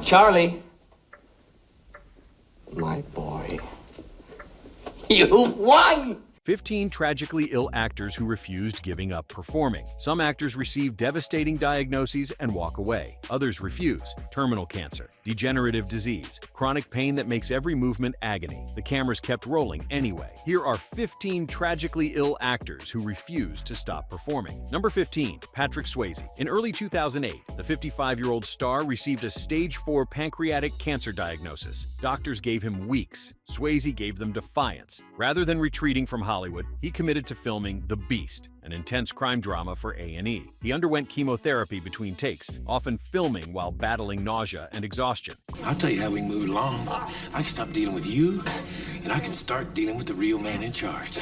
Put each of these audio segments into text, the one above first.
Charlie. My boy. You won! 15 tragically ill actors who refused giving up performing. Some actors receive devastating diagnoses and walk away. Others refuse. Terminal cancer, degenerative disease, chronic pain that makes every movement agony. The cameras kept rolling anyway. Here are 15 tragically ill actors who refused to stop performing. Number 15, Patrick Swayze. In early 2008, the 55-year-old star received a stage 4 pancreatic cancer diagnosis. Doctors gave him weeks. Swayze gave them defiance. Rather than retreating from Hollywood, he committed to filming The Beast, an intense crime drama for A&E. He underwent chemotherapy between takes, often filming while battling nausea and exhaustion. I'll tell you how we can move along. I can stop dealing with you, and I can start dealing with the real man in charge.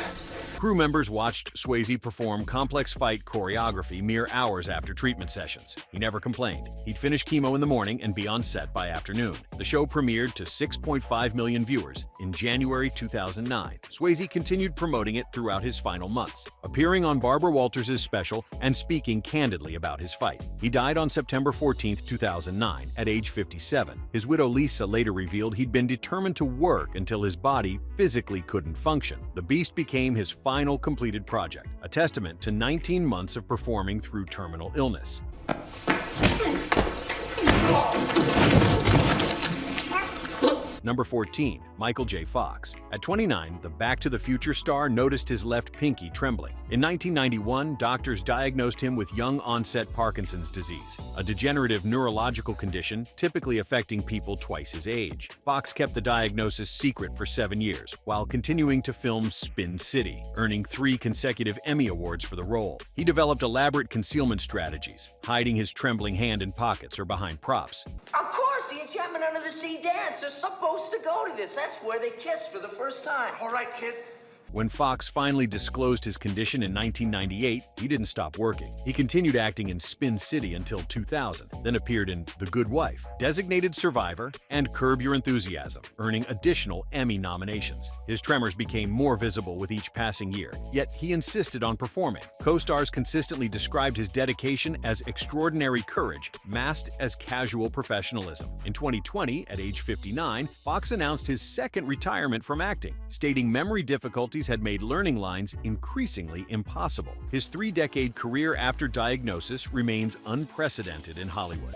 Crew members watched Swayze perform complex fight choreography mere hours after treatment sessions. He never complained. He'd finish chemo in the morning and be on set by afternoon. The show premiered to 6.5 million viewers in January 2009. Swayze continued promoting it throughout his final months, appearing on Barbara Walters' special and speaking candidly about his fight. He died on September 14, 2009, at age 57. His widow Lisa later revealed he'd been determined to work until his body physically couldn't function. The Beast became his final completed project, a testament to 19 months of performing through terminal illness. Number 14, Michael J. Fox. At 29, the Back to the Future star noticed his left pinky trembling. In 1991, doctors diagnosed him with young-onset Parkinson's disease, a degenerative neurological condition typically affecting people twice his age. Fox kept the diagnosis secret for 7 years, while continuing to film Spin City, earning 3 consecutive Emmy Awards for the role. He developed elaborate concealment strategies, hiding his trembling hand in pockets or behind props. Of course, the Enchantment Under the Sea dance. They're supposed to go to this. That's where they kiss for the first time. All right, kid. When Fox finally disclosed his condition in 1998, he didn't stop working. He continued acting in Spin City until 2000, then appeared in The Good Wife, Designated Survivor, and Curb Your Enthusiasm, earning additional Emmy nominations. His tremors became more visible with each passing year, yet he insisted on performing. Co-stars consistently described his dedication as extraordinary courage, masked as casual professionalism. In 2020, at age 59, Fox announced his second retirement from acting, stating memory difficulties had made learning lines increasingly impossible. His 3-decade career after diagnosis remains unprecedented in Hollywood.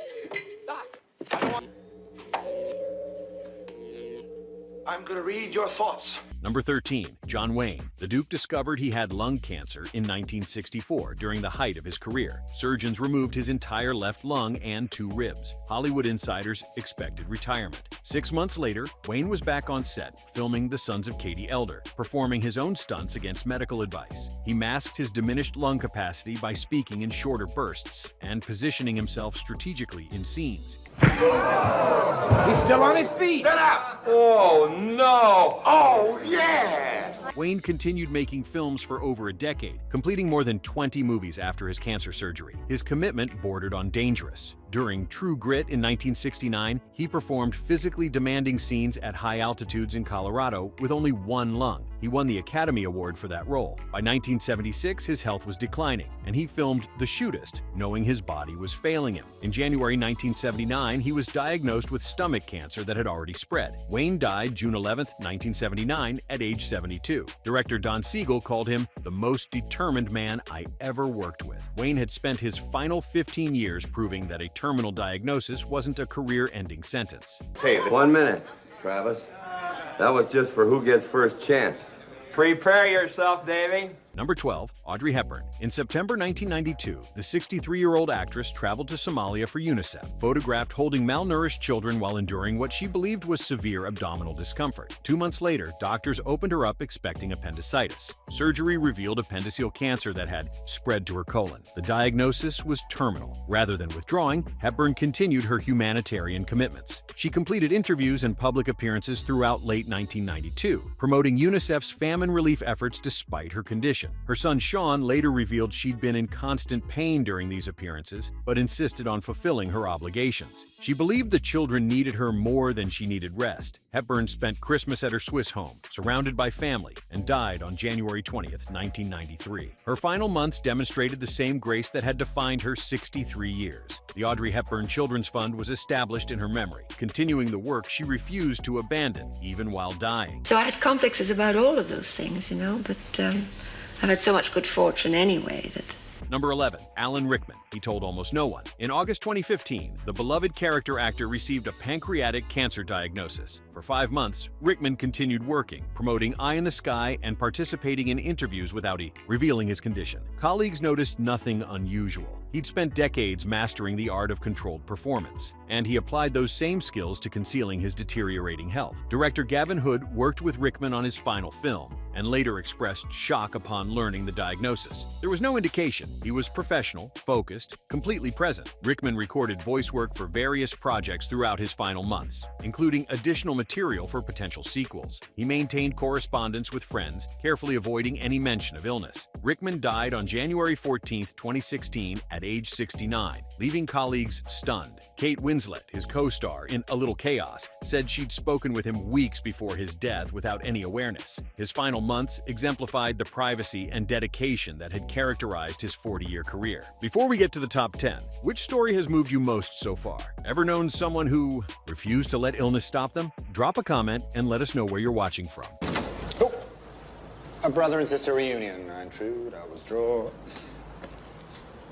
I'm gonna read your thoughts. Number 13, John Wayne. The Duke discovered he had lung cancer in 1964 during the height of his career. Surgeons removed his entire left lung and 2 ribs. Hollywood insiders expected retirement. 6 months later, Wayne was back on set, filming The Sons of Katie Elder, performing his own stunts against medical advice. He masked his diminished lung capacity by speaking in shorter bursts and positioning himself strategically in scenes. He's still on his feet. Get up! Oh, no. Oh, yes! Wayne continued making films for over a decade, completing more than 20 movies after his cancer surgery. His commitment bordered on dangerous. During True Grit in 1969, he performed physically demanding scenes at high altitudes in Colorado with only 1 lung. He won the Academy Award for that role. By 1976, his health was declining, and he filmed The Shootist, knowing his body was failing him. In January 1979, he was diagnosed with stomach cancer that had already spread. Wayne died June 11, 1979, at age 72. Director Don Siegel called him the most determined man I ever worked with. Wayne had spent his final 15 years proving that a terminal diagnosis wasn't a career-ending sentence. Say that. 1 minute, Travis. That was just for who gets first chance. Prepare yourself, Davy. Number 12, Audrey Hepburn. In September 1992, the 63-year-old actress traveled to Somalia for UNICEF, photographed holding malnourished children while enduring what she believed was severe abdominal discomfort. 2 months later, doctors opened her up expecting appendicitis. Surgery revealed appendiceal cancer that had spread to her colon. The diagnosis was terminal. Rather than withdrawing, Hepburn continued her humanitarian commitments. She completed interviews and public appearances throughout late 1992, promoting UNICEF's famine relief efforts despite her condition. condition. Her son Sean later revealed she'd been in constant pain during these appearances, but insisted on fulfilling her obligations. She believed the children needed her more than she needed rest. Hepburn spent Christmas at her Swiss home, surrounded by family, and died on January 20th, 1993. Her final months demonstrated the same grace that had defined her 63 years. The Audrey Hepburn Children's Fund was established in her memory, continuing the work she refused to abandon, even while dying. So I had complexes about all of those things, you know, but I've had so much good fortune anyway that... Number 11. Alan Rickman. He told almost no one. In August 2015, the beloved character actor received a pancreatic cancer diagnosis. For 5 months, Rickman continued working, promoting Eye in the Sky and participating in interviews without revealing his condition. Colleagues noticed nothing unusual. He'd spent decades mastering the art of controlled performance, and he applied those same skills to concealing his deteriorating health. Director Gavin Hood worked with Rickman on his final film, and later expressed shock upon learning the diagnosis. There was no indication. He was professional, focused, completely present. Rickman recorded voice work for various projects throughout his final months, including additional material for potential sequels. He maintained correspondence with friends, carefully avoiding any mention of illness. Rickman died on January 14, 2016, at age 69, leaving colleagues stunned. Kate Winslet, his co-star in A Little Chaos, said she'd spoken with him weeks before his death without any awareness. His final months exemplified the privacy and dedication that had characterized his 40-year career. Before we get to the top 10, which story has moved you most so far? Ever known someone who refused to let illness stop them? Drop a comment and let us know where you're watching from. Oh, a brother and sister reunion. I intrude, I withdraw.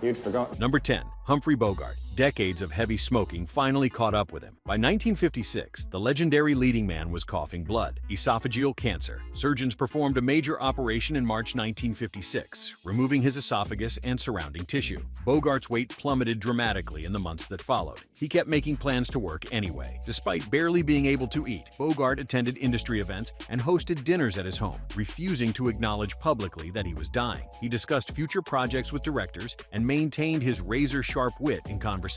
You'd forgotten. Number 10. Humphrey Bogart. Decades of heavy smoking finally caught up with him. By 1956, the legendary leading man was coughing blood, esophageal cancer. Surgeons performed a major operation in March 1956, removing his esophagus and surrounding tissue. Bogart's weight plummeted dramatically in the months that followed. He kept making plans to work anyway. Despite barely being able to eat, Bogart attended industry events and hosted dinners at his home, refusing to acknowledge publicly that he was dying. He discussed future projects with directors and maintained his razor-sharp wit in conversations.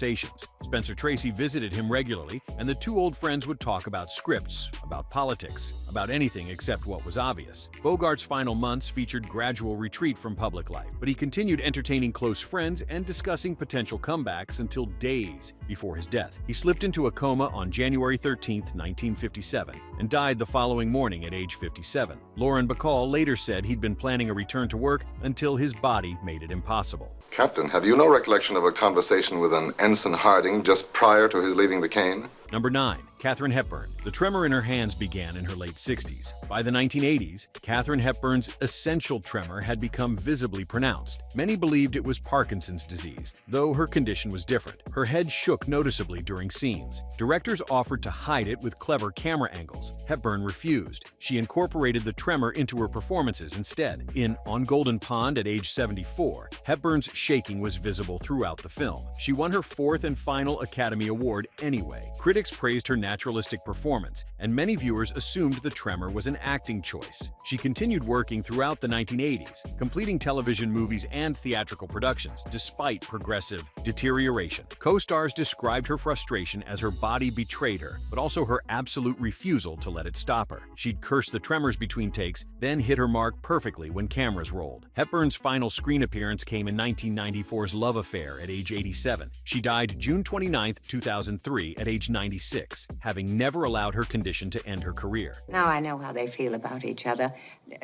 Spencer Tracy visited him regularly, and the two old friends would talk about scripts, about politics, about anything except what was obvious. Bogart's final months featured gradual retreat from public life, but he continued entertaining close friends and discussing potential comebacks until days before his death. He slipped into a coma on January 13, 1957, and died the following morning at age 57. Lauren Bacall later said he'd been planning a return to work until his body made it impossible. Captain, have you no recollection of a conversation with an Ensign Harding just prior to his leaving the cane? Number 9. Katharine Hepburn. The tremor in her hands began in her late 60s. By the 1980s, Katharine Hepburn's essential tremor had become visibly pronounced. Many believed it was Parkinson's disease, though her condition was different. Her head shook noticeably during scenes. Directors offered to hide it with clever camera angles. Hepburn refused. She incorporated the tremor into her performances instead. In On Golden Pond at age 74, Hepburn's shaking was visible throughout the film. She won her 4th and final Academy Award anyway. Critics praised her naturalistic performance, and many viewers assumed the tremor was an acting choice. She continued working throughout the 1980s, completing television movies and theatrical productions despite progressive deterioration. Co-stars described her frustration as her body betrayed her, but also her absolute refusal to let it stop her. She'd curse the tremors between takes, then hit her mark perfectly when cameras rolled. Hepburn's final screen appearance came in 1994's Love Affair at age 87. She died June 29, 2003 at age 96, having never allowed her condition to end her career. Now I know how they feel about each other.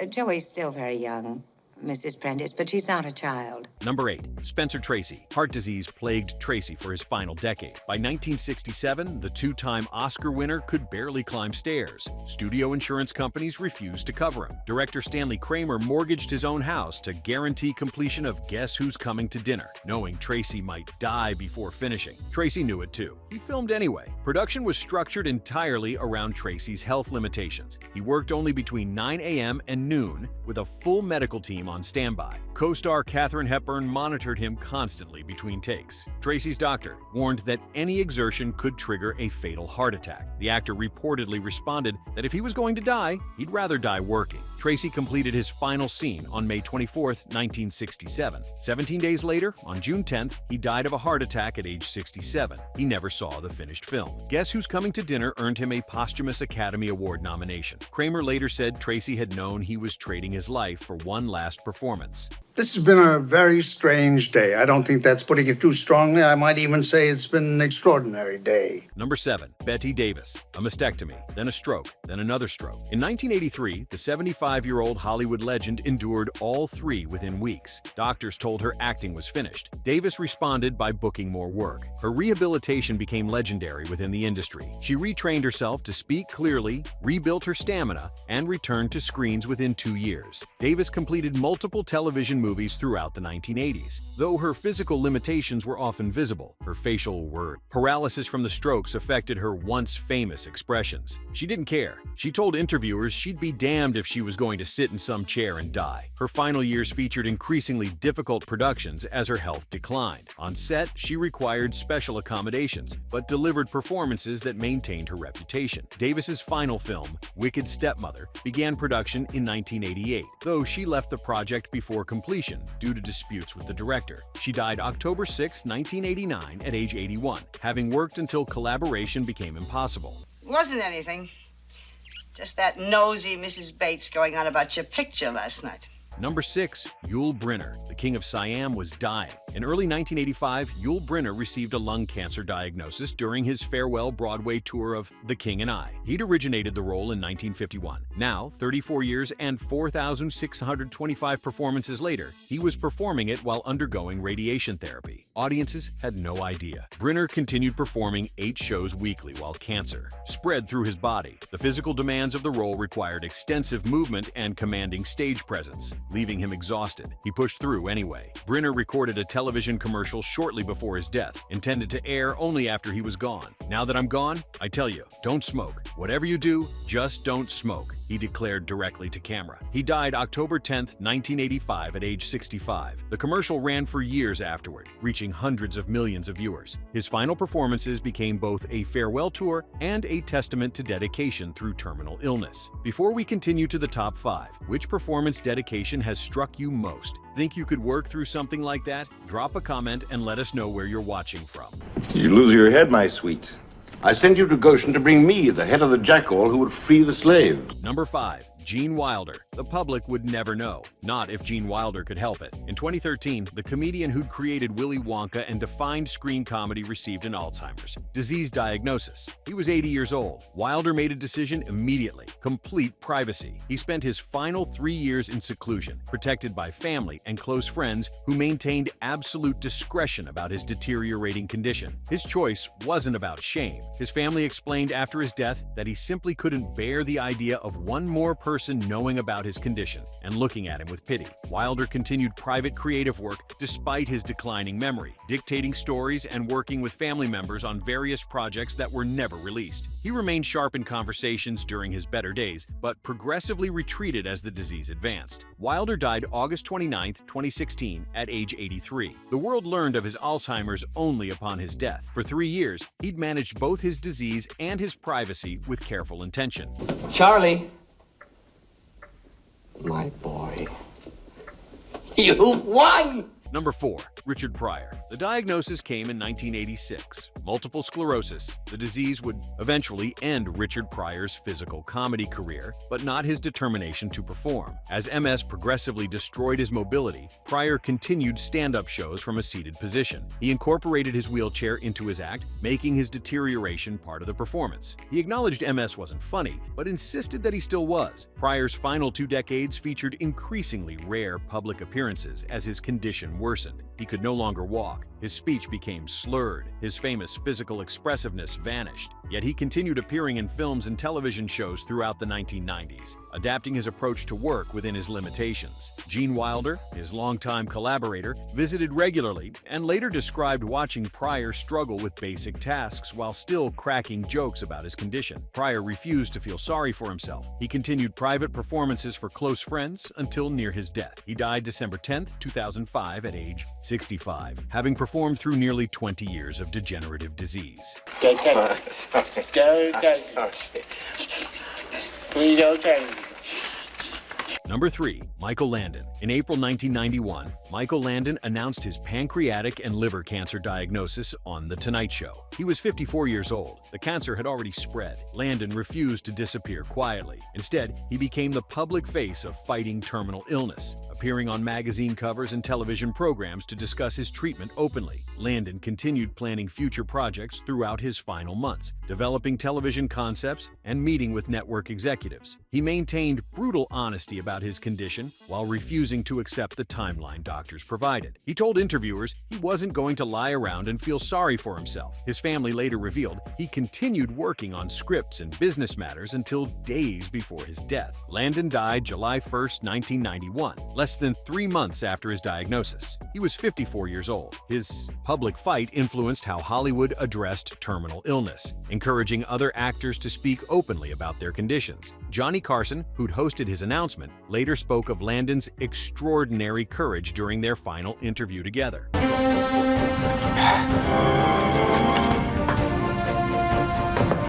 Joey's still very young, Mrs. Prentice, but she's not a child. Number 8. Spencer Tracy. Heart disease plagued Tracy for his final decade. By 1967, the two-time Oscar winner could barely climb stairs. Studio insurance companies refused to cover him. Director Stanley Kramer mortgaged his own house to guarantee completion of Guess Who's Coming to Dinner, knowing Tracy might die before finishing. Tracy knew it too. He filmed anyway. Production was structured entirely around Tracy's health limitations. He worked only between 9 a.m. and noon with a full medical team on standby. Co-star Katharine Hepburn monitored him constantly between takes. Tracy's doctor warned that any exertion could trigger a fatal heart attack. The actor reportedly responded that if he was going to die, he'd rather die working. Tracy completed his final scene on May 24, 1967. 17 days later, on June 10th, he died of a heart attack at age 67. He never saw the finished film. Guess Who's Coming to Dinner earned him a posthumous Academy Award nomination. Kramer later said Tracy had known he was trading his life for one last best performance. This has been a very strange day. I don't think that's putting it too strongly. I might even say it's been an extraordinary day. Number 7, Bette Davis. A mastectomy, then a stroke, then another stroke. In 1983, the 75-year-old Hollywood legend endured all 3 within weeks. Doctors told her acting was finished. Davis responded by booking more work. Her rehabilitation became legendary within the industry. She retrained herself to speak clearly, rebuilt her stamina, and returned to screens within 2 years. Davis completed multiple television movies throughout the 1980s. Though her physical limitations were often visible, her facial paralysis from the strokes affected her once famous expressions. She didn't care. She told interviewers she'd be damned if she was going to sit in some chair and die. Her final years featured increasingly difficult productions as her health declined. On set, she required special accommodations, but delivered performances that maintained her reputation. Davis's final film, Wicked Stepmother, began production in 1988, though she left the project before completion due to disputes with the director. She died October 6, 1989 at age 81, having worked until collaboration became impossible. It wasn't anything. Just that nosy Mrs. Bates going on about your picture last night. Number 6, Yul Brynner. The King of Siam was dying. In early 1985, Yul Brynner received a lung cancer diagnosis during his farewell Broadway tour of The King and I. He'd originated the role in 1951. Now, 34 years and 4,625 performances later, he was performing it while undergoing radiation therapy. Audiences had no idea. Brynner continued performing 8 shows weekly while cancer spread through his body. The physical demands of the role required extensive movement and commanding stage presence, leaving him exhausted. He pushed through anyway. Brynner recorded a television commercial shortly before his death, intended to air only after he was gone. "Now that I'm gone, I tell you, don't smoke. Whatever you do, just don't smoke," he declared directly to camera. He died October 10, 1985 at age 65. The commercial ran for years afterward, reaching hundreds of millions of viewers. His final performances became both a farewell tour and a testament to dedication through terminal illness. Before we continue to the top 5, which performance dedication has struck you most? Think you could work through something like that? Drop a comment and let us know where you're watching from. Did you lose your head, my sweet? I sent you to Goshen to bring me, the head of the jackal who would free the slaves. Number 5, Gene Wilder. The public would never know, not if Gene Wilder could help it. In 2013, the comedian who'd created Willy Wonka and defined screen comedy received an Alzheimer's disease diagnosis. He was 80 years old. Wilder made a decision immediately: complete privacy. He spent his final 3 years in seclusion, protected by family and close friends who maintained absolute discretion about his deteriorating condition. His choice wasn't about shame. His family explained after his death that he simply couldn't bear the idea of one more person knowing about his condition and looking at him with pity. Wilder continued private creative work despite his declining memory, dictating stories and working with family members on various projects that were never released. He remained sharp in conversations during his better days, but progressively retreated as the disease advanced. Wilder died August 29, 2016, at age 83. The world learned of his Alzheimer's only upon his death. For 3 years, he'd managed both his disease and his privacy with careful intention. Charlie. My boy. You won! Number 4, Richard Pryor. The diagnosis came in 1986. Multiple sclerosis. The disease would eventually end Richard Pryor's physical comedy career, but not his determination to perform. As MS progressively destroyed his mobility, Pryor continued stand-up shows from a seated position. He incorporated his wheelchair into his act, making his deterioration part of the performance. He acknowledged MS wasn't funny, but insisted that he still was. Pryor's final 2 decades featured increasingly rare public appearances as his condition worsened. He could no longer walk. His speech became slurred. His famous physical expressiveness vanished. Yet he continued appearing in films and television shows throughout the 1990s, adapting his approach to work within his limitations. Gene Wilder, his longtime collaborator, visited regularly and later described watching Pryor struggle with basic tasks while still cracking jokes about his condition. Pryor refused to feel sorry for himself. He continued private performances for close friends until near his death. He died December 10, 2005 at age 65, having performed through nearly 20 years of degenerative disease. Go, Go. Number 3, Michael Landon. In April 1991, Michael Landon announced his pancreatic and liver cancer diagnosis on The Tonight Show. He was 54 years old. The cancer had already spread. Landon refused to disappear quietly. Instead, he became the public face of fighting terminal illness, appearing on magazine covers and television programs to discuss his treatment openly. Landon continued planning future projects throughout his final months, developing television concepts and meeting with network executives. He maintained brutal honesty about his condition while refusing to accept the timeline doctors provided. He told interviewers he wasn't going to lie around and feel sorry for himself. His family later revealed he continued working on scripts and business matters until days before his death. Landon died July 1, 1991, less than 3 months after his diagnosis. He was 54 years old. His public fight influenced how Hollywood addressed terminal illness, encouraging other actors to speak openly about their conditions. Johnny Carson, who'd hosted his announcement, later spoke of Landon's extraordinary courage during their final interview together.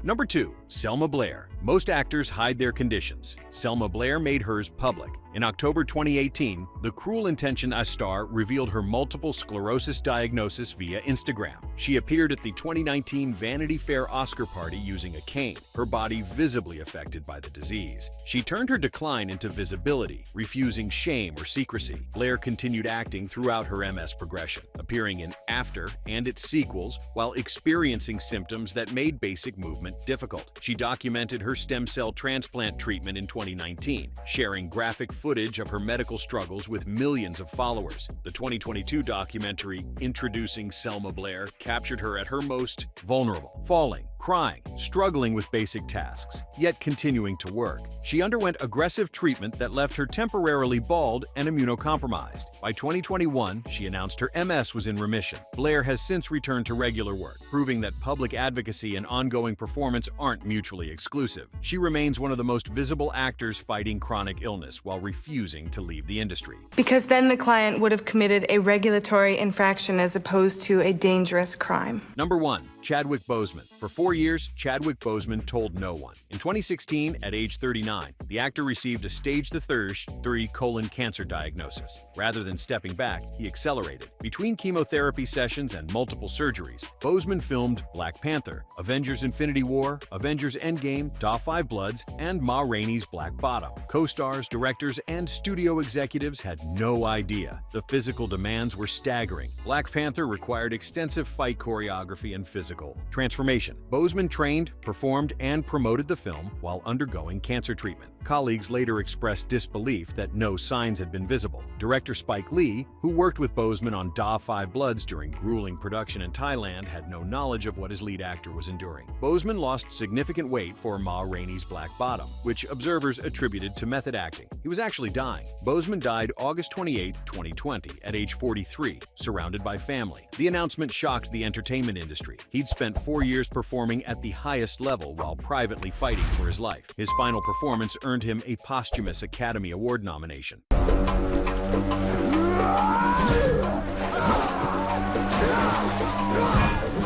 Number 2. Selma Blair. Most actors hide their conditions. Selma Blair made hers public. In October 2018, the Cruel Intention star revealed her multiple sclerosis diagnosis via Instagram. She appeared at the 2019 Vanity Fair Oscar party using a cane, her body visibly affected by the disease. She turned her decline into visibility, refusing shame or secrecy. Blair continued acting throughout her MS progression, appearing in After and its sequels while experiencing symptoms that made basic movement difficult. She documented her stem cell transplant treatment in 2019, sharing graphic footage of her medical struggles with millions of followers. The 2022 documentary Introducing Selma Blair captured her at her most vulnerable, falling, crying, struggling with basic tasks, yet continuing to work. She underwent aggressive treatment that left her temporarily bald and immunocompromised. By 2021, she announced her MS was in remission. Blair has since returned to regular work, proving that public advocacy and ongoing performance aren't mutually exclusive. She remains one of the most visible actors fighting chronic illness while refusing to leave the industry. Because then the client would have committed a regulatory infraction as opposed to a dangerous crime. Number 1. Chadwick Boseman. For 4 years, Chadwick Boseman told no one. In 2016, at age 39, the actor received a stage III colon cancer diagnosis. Rather than stepping back, he accelerated. Between chemotherapy sessions and multiple surgeries, Boseman filmed Black Panther, Avengers Infinity War, Avengers Endgame, Da 5 Bloods, and Ma Rainey's Black Bottom. Co-stars, directors, and studio executives had no idea. The physical demands were staggering. Black Panther required extensive fight choreography and physical transformation. Boseman trained, performed, and promoted the film while undergoing cancer treatment. Colleagues later expressed disbelief that no signs had been visible. Director Spike Lee, who worked with Boseman on Da 5 Bloods during grueling production in Thailand, had no knowledge of what his lead actor was enduring. Boseman lost significant weight for Ma Rainey's Black Bottom, which observers attributed to method acting. He was actually dying. Boseman died August 28, 2020, at age 43, surrounded by family. The announcement shocked the entertainment industry. He'd spent 4 years performing at the highest level while privately fighting for his life. His final performance earned him a posthumous Academy Award nomination.